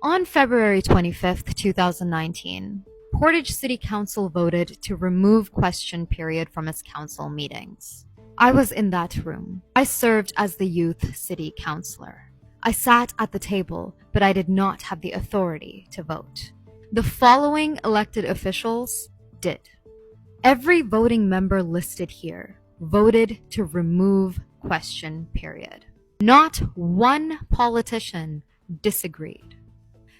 On February 25th, 2019, Portage City Council voted to remove question period from its council meetings. I was in that room. I served as the youth city councilor. I sat at the table, but I did not have the authority to vote. The following elected officials did. Every voting member listed here voted to remove question period. Not one politician disagreed.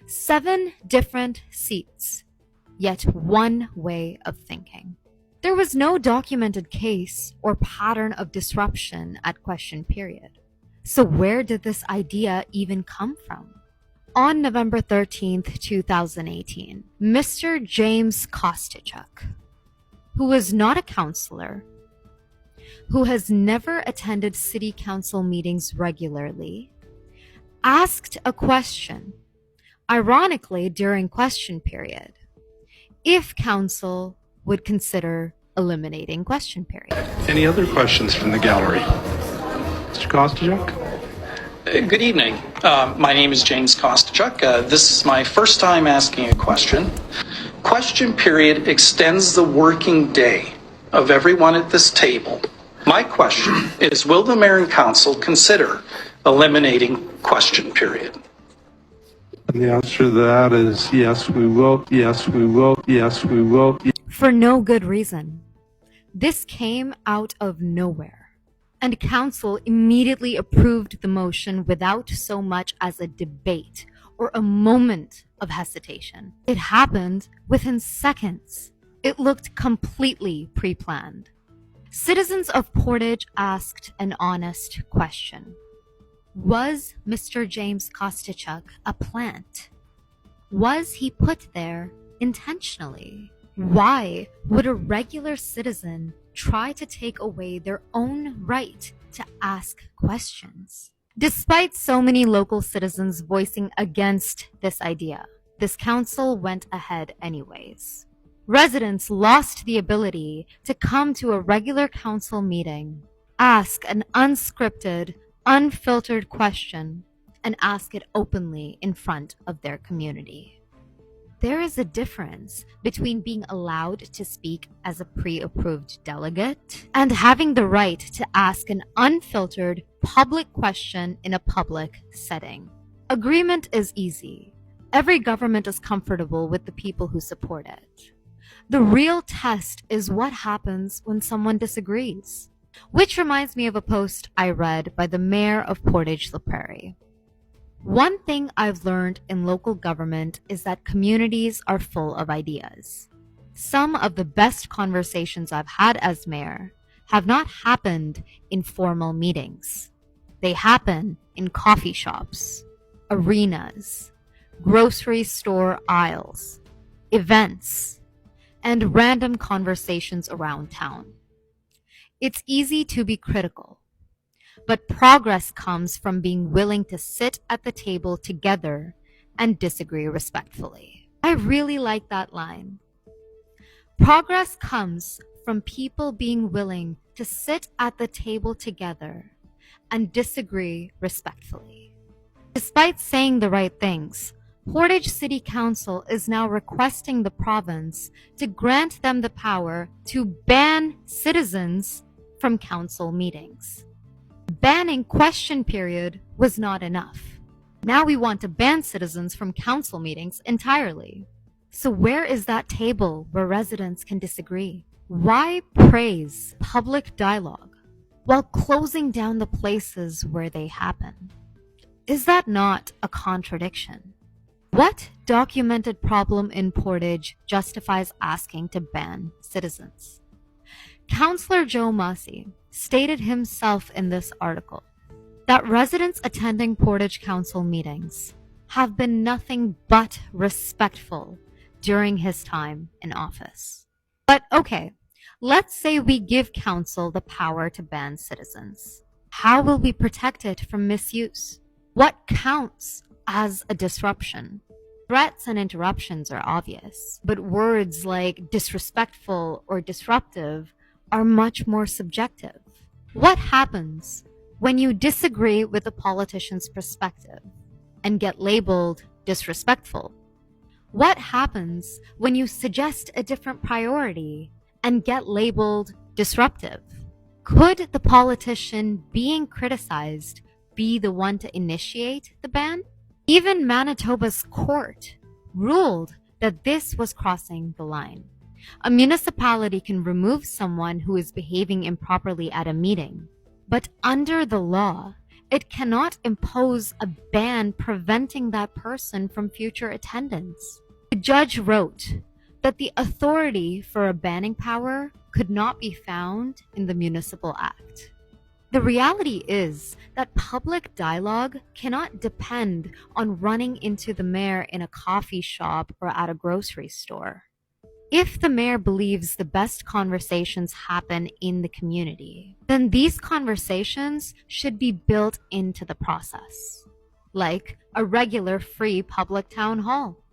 7 different seats, yet one way of thinking. There was no documented case or pattern of disruption at question period. So where did this idea even come from? On November 13th, 2018, Mr. James Kostuchuk, who was not a councillor, who has never attended city council meetings regularly, asked a question, ironically during question period, if council would consider eliminating question period. Any other questions from the gallery? Mr. Kostuchuk? Good evening. My name is James Kostuchuk. This is my first time asking a question. Question period extends the working day of everyone at this table. My question is, will the mayor and council consider eliminating question period? And the answer to that is yes, we will, yes, we will, yes, we will. For no good reason. This came out of nowhere, and council immediately approved the motion without so much as a debate or a moment of hesitation. It happened within seconds. It looked completely pre-planned. Citizens of Portage asked an honest question. Was Mr. James Kostuchuk a plant? Was he put there intentionally? Why would a regular citizen try to take away their own right to ask questions? Despite so many local citizens voicing against this idea, this council went ahead anyways. Residents lost the ability to come to a regular council meeting, ask an unscripted, unfiltered question, and ask it openly in front of their community. There is a difference between being allowed to speak as a pre-approved delegate and having the right to ask an unfiltered public question in a public setting. Agreement is easy. Every government is comfortable with the people who support it. The real test is what happens when someone disagrees. Which reminds me of a post I read by the mayor of Portage, Prairie. One thing I've learned in local government is that communities are full of ideas. Some of the best conversations I've had as mayor have not happened in formal meetings. They happen in coffee shops, arenas, grocery store aisles, events, and random conversations around town. It's easy to be critical, but progress comes from being willing to sit at the table together and disagree respectfully. I really like that line. Progress comes from people being willing to sit at the table together and disagree respectfully. Despite saying the right things, Portage City Council is now requesting the province to grant them the power to ban citizens from council meetings. Banning question period was not enough. Now we want to ban citizens from council meetings entirely. So where is that table where residents can disagree? Why praise public dialogue while closing down the places where they happen? Is that not a contradiction? What documented problem in Portage justifies asking to ban citizens? Councillor Joe Massey stated himself in this article that residents attending Portage Council meetings have been nothing but respectful during his time in office. But okay, let's say we give council the power to ban citizens. How will we protect it from misuse? What counts as a disruption? Threats and interruptions are obvious, but words like disrespectful or disruptive are much more subjective. What happens when you disagree with a politician's perspective and get labeled disrespectful? What happens when you suggest a different priority and get labeled disruptive? Could the politician being criticized be the one to initiate the ban? Even Manitoba's court ruled that this was crossing the line. A municipality can remove someone who is behaving improperly at a meeting, but under the law, it cannot impose a ban preventing that person from future attendance. The judge wrote that the authority for a banning power could not be found in the Municipal Act. The reality is that public dialogue cannot depend on running into the mayor in a coffee shop or at a grocery store. If the mayor believes the best conversations happen in the community, then these conversations should be built into the process, like a regular free public town hall,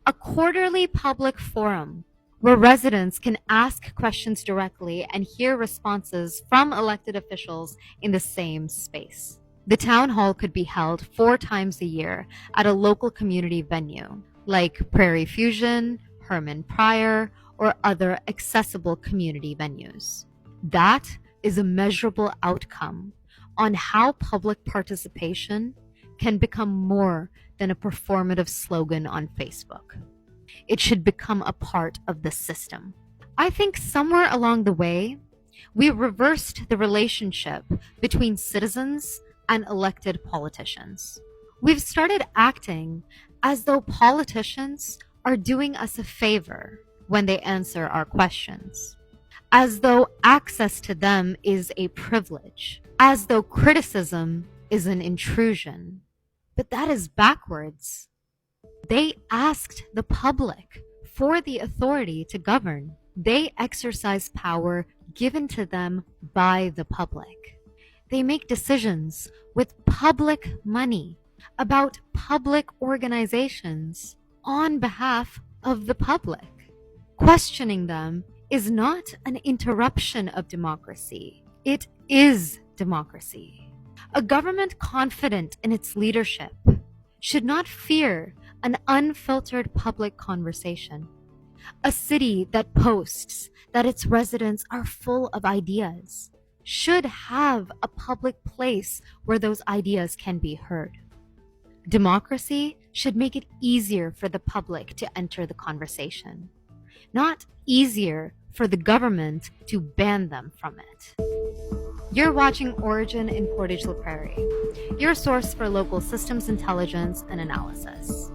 a quarterly public forum where residents can ask questions directly and hear responses from elected officials in the same space. The town hall could be held 4 times a year at a local community venue, like Prairie Fusion, Herman Pryor, or other accessible community venues. That is a measurable outcome on how public participation can become more than a performative slogan on Facebook. It should become a part of the system. I think somewhere along the way, we reversed the relationship between citizens and elected politicians. We've started acting as though politicians are doing us a favor when they answer our questions, as though access to them is a privilege, as though criticism is an intrusion. But that is backwards. They asked the public for the authority to govern. They exercise power given to them by the public. They make decisions with public money about public organizations on behalf of the public. Questioning them is not an interruption of democracy. It is democracy. A government confident in its leadership should not fear an unfiltered public conversation. A city that posts that its residents are full of ideas should have a public place where those ideas can be heard. Democracy should make it easier for the public to enter the conversation, not easier for the government to ban them from it. You're watching Origin in Portage, Prairie, your source for local systems intelligence and analysis.